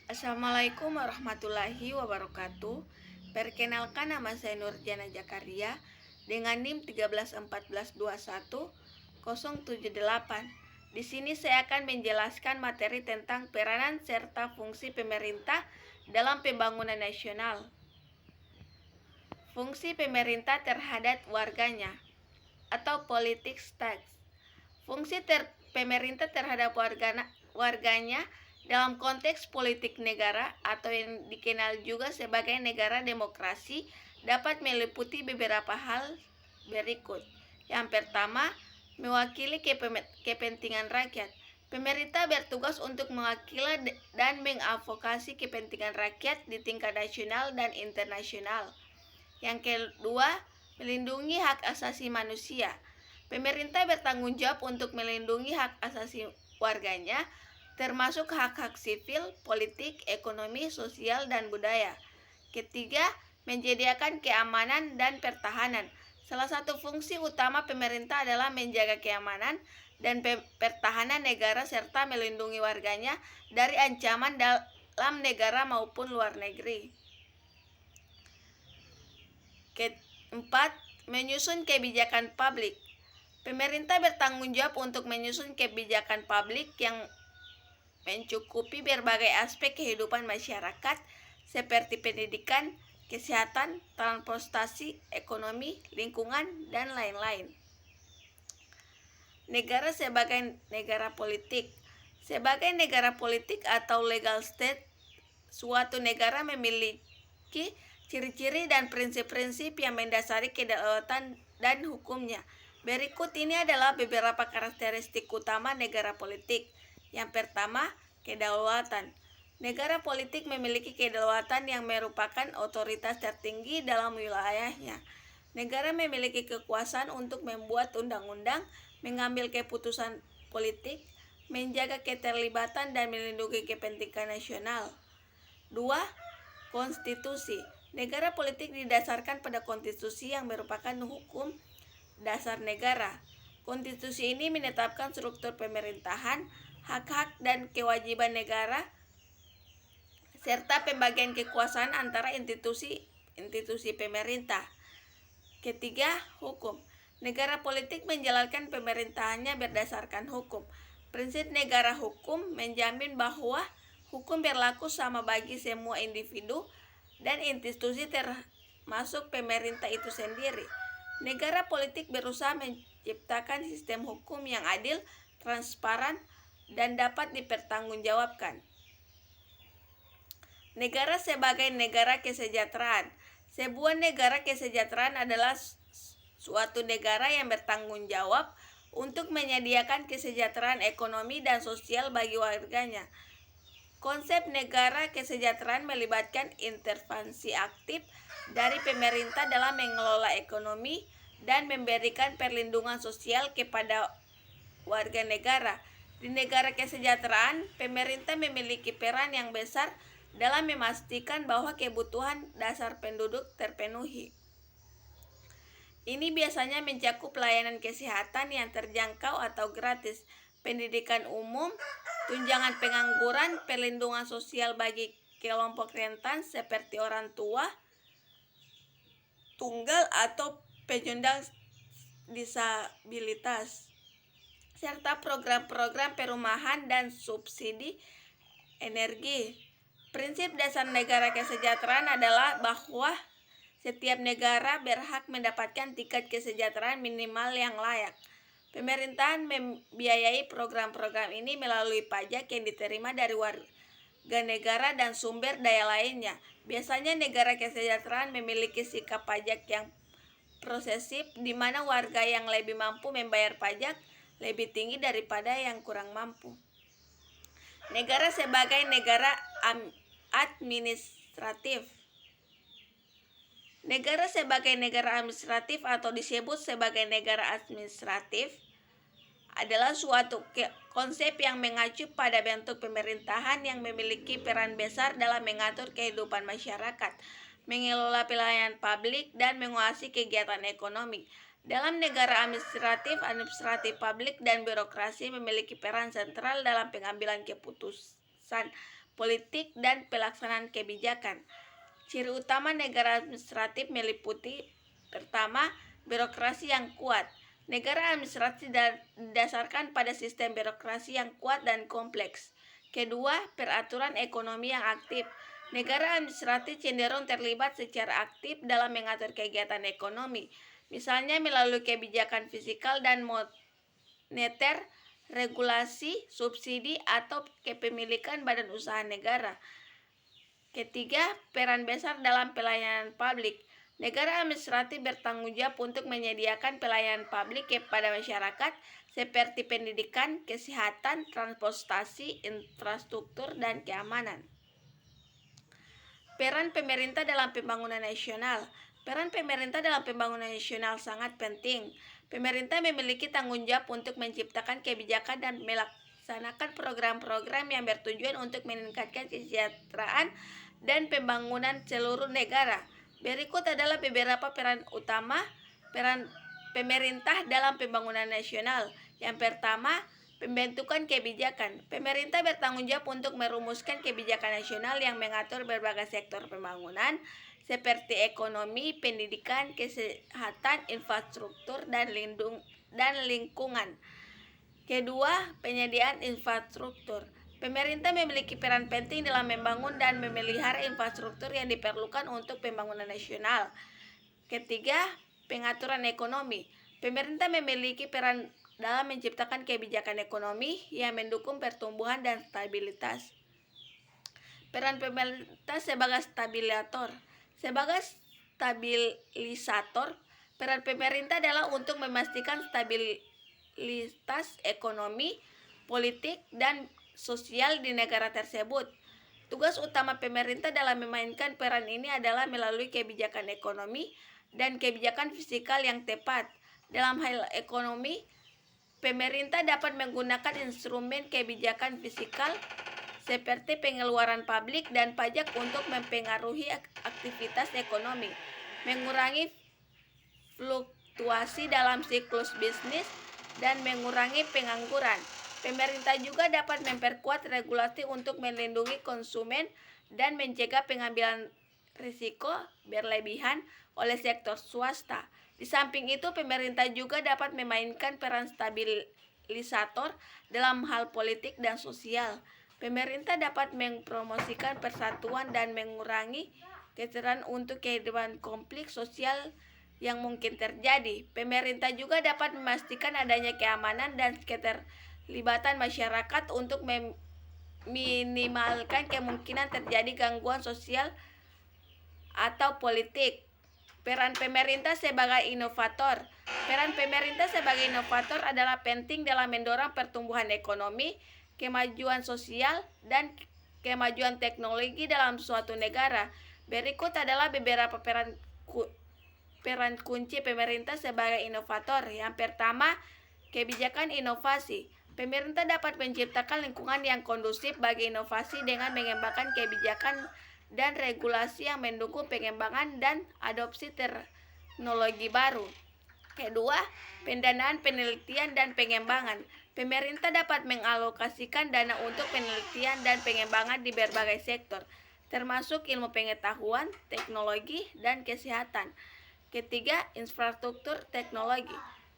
Assalamualaikum warahmatullahi wabarakatuh. Perkenalkan, nama saya Nurjana Jakaria dengan NIM 13121 Di sini saya akan menjelaskan materi tentang peranan serta fungsi pemerintah dalam pembangunan nasional. Fungsi pemerintah terhadap warganya atau politik stats. Fungsi pemerintah terhadap warganya dalam konteks politik negara atau yang dikenal juga sebagai negara demokrasi dapat meliputi beberapa hal berikut. Yang pertama, mewakili kepentingan rakyat. Pemerintah bertugas untuk mewakili dan mengadvokasi kepentingan rakyat di tingkat nasional dan internasional. Yang kedua, melindungi hak asasi manusia. Pemerintah bertanggung jawab untuk melindungi hak asasi warganya, termasuk hak-hak sipil, politik, ekonomi, sosial, dan budaya. Ketiga, menyediakan keamanan dan pertahanan. Salah satu fungsi utama pemerintah adalah menjaga keamanan dan pertahanan negara serta melindungi warganya dari ancaman dalam negara maupun luar negeri. Keempat, menyusun kebijakan publik. Pemerintah bertanggung jawab untuk menyusun kebijakan publik yang mencukupi berbagai aspek kehidupan masyarakat seperti pendidikan, kesehatan, transportasi, ekonomi, lingkungan, dan lain-lain. Negara sebagai negara politik. Sebagai negara politik atau legal state, suatu negara memiliki ciri-ciri dan prinsip-prinsip yang mendasari kedaulatan dan hukumnya. Berikut ini adalah beberapa karakteristik utama negara politik. Yang pertama, kedaulatan. Negara politik memiliki kedaulatan yang merupakan otoritas tertinggi dalam wilayahnya. Negara memiliki kekuasaan untuk membuat undang-undang, mengambil keputusan politik, menjaga keterlibatan dan melindungi kepentingan nasional. 2. Konstitusi. Negara politik didasarkan pada konstitusi yang merupakan hukum dasar negara. Konstitusi ini menetapkan struktur pemerintahan, hak-hak dan kewajiban negara, serta pembagian kekuasaan antara institusi pemerintah. Ketiga, hukum. Negara politik menjalankan pemerintahannya berdasarkan hukum. Prinsip negara hukum menjamin bahwa hukum berlaku sama bagi semua individu dan institusi termasuk pemerintah itu sendiri. Negara politik berusaha menciptakan sistem hukum yang adil, transparan, dan dapat dipertanggungjawabkan. Negara sebagai negara kesejahteraan. Sebuah negara kesejahteraan adalah suatu negara yang bertanggung jawab untuk menyediakan kesejahteraan ekonomi dan sosial bagi warganya. Konsep negara kesejahteraan melibatkan intervensi aktif dari pemerintah dalam mengelola ekonomi dan memberikan perlindungan sosial kepada warga negara. Di negara kesejahteraan, pemerintah memiliki peran yang besar dalam memastikan bahwa kebutuhan dasar penduduk terpenuhi. Ini biasanya mencakup pelayanan kesehatan yang terjangkau atau gratis, pendidikan umum, tunjangan pengangguran, perlindungan sosial bagi kelompok rentan seperti orang tua, tunggal atau penyandang disabilitas, serta program-program perumahan dan subsidi energi. Prinsip dasar negara kesejahteraan adalah bahwa setiap negara berhak mendapatkan tingkat kesejahteraan minimal yang layak. Pemerintahan membiayai program-program ini melalui pajak yang diterima dari warga negara dan sumber daya lainnya. Biasanya negara kesejahteraan memiliki sikap pajak yang progresif, di mana warga yang lebih mampu membayar pajak lebih tinggi daripada yang kurang mampu. Negara sebagai negara administratif. Negara sebagai negara administratif atau disebut sebagai negara administratif adalah suatu konsep yang mengacu pada bentuk pemerintahan yang memiliki peran besar dalam mengatur kehidupan masyarakat, mengelola pelayanan publik, dan menguasai kegiatan ekonomi. Dalam negara administratif publik dan birokrasi memiliki peran sentral dalam pengambilan keputusan politik, dan pelaksanaan kebijakan. Ciri utama negara administratif meliputi: pertama, birokrasi yang kuat. Negara administratif didasarkan pada sistem birokrasi yang kuat dan kompleks. Kedua, peraturan ekonomi yang aktif. Negara administratif cenderung terlibat secara aktif dalam mengatur kegiatan ekonomi, misalnya melalui kebijakan fiskal dan moneter, regulasi, subsidi, atau kepemilikan badan usaha negara. Ketiga, peran besar dalam pelayanan publik. Negara administratif bertanggung jawab untuk menyediakan pelayanan publik kepada masyarakat seperti pendidikan, kesehatan, transportasi, infrastruktur, dan keamanan. Peran pemerintah dalam pembangunan nasional. Peran pemerintah dalam pembangunan nasional sangat penting. Pemerintah memiliki tanggung jawab untuk menciptakan kebijakan dan melaksanakan program-program yang bertujuan untuk meningkatkan kesejahteraan dan pembangunan seluruh negara. Berikut adalah beberapa peran utama peran pemerintah dalam pembangunan nasional. Yang pertama, pembentukan kebijakan. Pemerintah bertanggung jawab untuk merumuskan kebijakan nasional yang mengatur berbagai sektor pembangunan seperti ekonomi, pendidikan, kesehatan, infrastruktur, dan lingkungan. Kedua, penyediaan infrastruktur. Pemerintah memiliki peran penting dalam membangun dan memelihara infrastruktur yang diperlukan untuk pembangunan nasional. Ketiga, pengaturan ekonomi. Pemerintah memiliki peran dalam menciptakan kebijakan ekonomi yang mendukung pertumbuhan dan stabilitas. Peran pemerintah sebagai stabilisator. Sebagai stabilisator, peran pemerintah adalah untuk memastikan stabilitas ekonomi, politik, dan sosial di negara tersebut. Tugas utama pemerintah dalam memainkan peran ini adalah melalui kebijakan ekonomi dan kebijakan fiskal yang tepat. Dalam hal ekonomi, pemerintah dapat menggunakan instrumen kebijakan fiskal seperti pengeluaran publik dan pajak untuk mempengaruhi aktivitas ekonomi, mengurangi fluktuasi dalam siklus bisnis, dan mengurangi pengangguran. Pemerintah juga dapat memperkuat regulasi untuk melindungi konsumen dan mencegah pengambilan risiko berlebihan oleh sektor swasta. Di samping itu, pemerintah juga dapat memainkan peran stabilisator dalam hal politik dan sosial. Pemerintah dapat mempromosikan persatuan dan mengurangi keterangan untuk kehidupan konflik sosial yang mungkin terjadi. Pemerintah juga dapat memastikan adanya keamanan dan keterlibatan masyarakat untuk meminimalkan kemungkinan terjadi gangguan sosial atau politik. Peran pemerintah sebagai inovator. Peran pemerintah sebagai inovator adalah penting dalam mendorong pertumbuhan ekonomi, kemajuan sosial, dan kemajuan teknologi dalam suatu negara. Berikut adalah beberapa peran kunci pemerintah sebagai inovator. Yang pertama, kebijakan inovasi. Pemerintah dapat menciptakan lingkungan yang kondusif bagi inovasi dengan mengembangkan kebijakan dan regulasi yang mendukung pengembangan dan adopsi teknologi baru. Kedua, pendanaan penelitian dan pengembangan. Pemerintah dapat mengalokasikan dana untuk penelitian dan pengembangan di berbagai sektor, termasuk ilmu pengetahuan, teknologi, dan kesehatan. Ketiga, infrastruktur teknologi.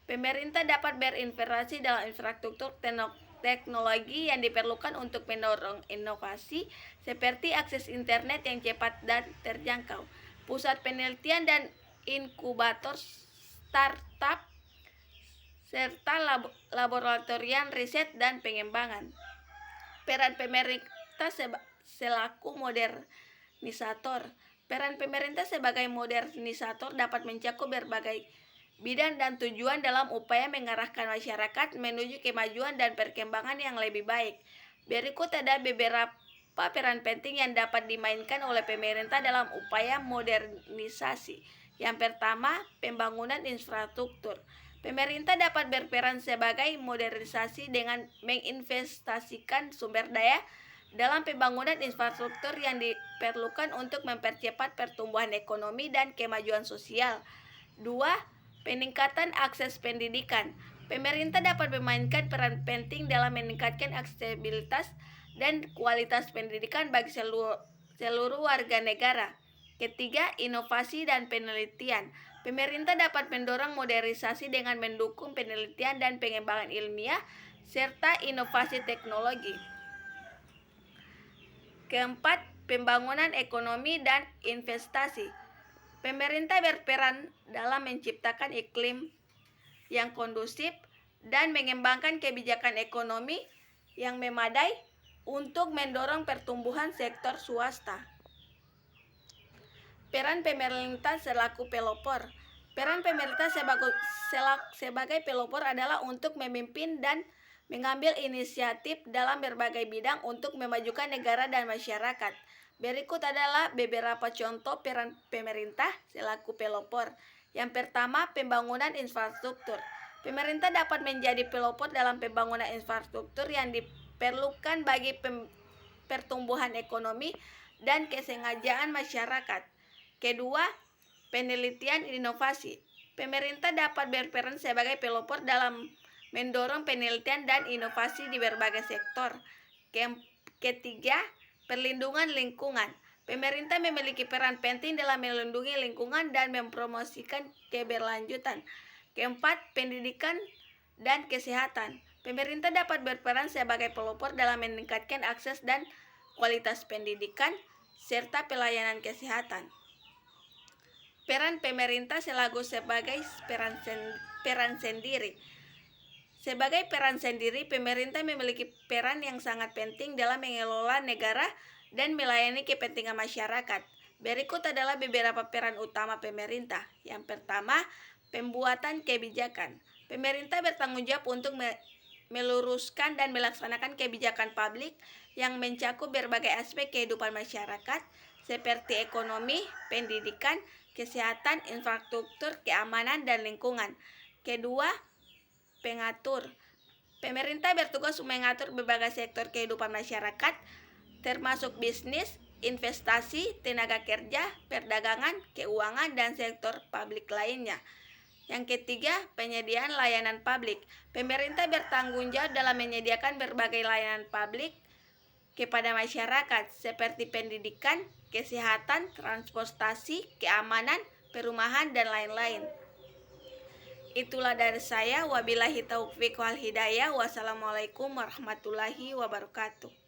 Pemerintah dapat berinvestasi dalam infrastruktur teknologi yang diperlukan untuk mendorong inovasi seperti akses internet yang cepat dan terjangkau, pusat penelitian dan inkubator startup, serta laboratorium riset dan pengembangan. Peran pemerintah selaku modernisator. Peran pemerintah sebagai modernisator dapat mencakup berbagai bidang dan tujuan dalam upaya mengarahkan masyarakat menuju kemajuan dan perkembangan yang lebih baik. Berikut ada beberapa peran penting yang dapat dimainkan oleh pemerintah dalam upaya modernisasi. Yang pertama, pembangunan infrastruktur. Pemerintah dapat berperan sebagai modernisasi dengan menginvestasikan sumber daya dalam pembangunan infrastruktur yang diperlukan untuk mempercepat pertumbuhan ekonomi dan kemajuan sosial. Dua, peningkatan akses pendidikan. Pemerintah dapat memainkan peran penting dalam meningkatkan aksesibilitas dan kualitas pendidikan bagi seluruh warga negara. Ketiga, inovasi dan penelitian. Pemerintah dapat mendorong modernisasi dengan mendukung penelitian dan pengembangan ilmiah serta inovasi teknologi. Keempat, pembangunan ekonomi dan investasi. Pemerintah berperan dalam menciptakan iklim yang kondusif dan mengembangkan kebijakan ekonomi yang memadai untuk mendorong pertumbuhan sektor swasta. Peran pemerintah selaku pelopor. Peran pemerintah sebagai pelopor adalah untuk memimpin dan mengambil inisiatif dalam berbagai bidang untuk memajukan negara dan masyarakat. Berikut adalah beberapa contoh peran pemerintah selaku pelopor. Yang pertama, pembangunan infrastruktur. Pemerintah dapat menjadi pelopor dalam pembangunan infrastruktur yang diperlukan bagi pertumbuhan ekonomi dan kesejahteraan masyarakat. Kedua, penelitian inovasi. Pemerintah dapat berperan sebagai pelopor dalam mendorong penelitian dan inovasi di berbagai sektor. Ketiga, perlindungan lingkungan. Pemerintah memiliki peran penting dalam melindungi lingkungan dan mempromosikan keberlanjutan. Keempat, pendidikan dan kesehatan. Pemerintah dapat berperan sebagai pelopor dalam meningkatkan akses dan kualitas pendidikan serta pelayanan kesehatan. Peran pemerintah selaku sebagai peran sendiri. Sebagai peran sendiri, pemerintah memiliki peran yang sangat penting dalam mengelola negara dan melayani kepentingan masyarakat. Berikut adalah beberapa peran utama pemerintah. Yang pertama, pembuatan kebijakan. Pemerintah bertanggung jawab untuk meluruskan dan melaksanakan kebijakan publik yang mencakup berbagai aspek kehidupan masyarakat seperti ekonomi, pendidikan, kesehatan, infrastruktur, keamanan, dan lingkungan. Kedua, pengatur. Pemerintah bertugas mengatur berbagai sektor kehidupan masyarakat, termasuk bisnis, investasi, tenaga kerja, perdagangan, keuangan, dan sektor publik lainnya. Yang ketiga, penyediaan layanan publik. Pemerintah bertanggung jawab dalam menyediakan berbagai layanan publik kepada masyarakat seperti pendidikan, kesehatan, transportasi, keamanan, perumahan, dan lain-lain. Itulah dari saya. Wabillahi taufiq wal hidayah. Wassalamualaikum warahmatullahi wabarakatuh.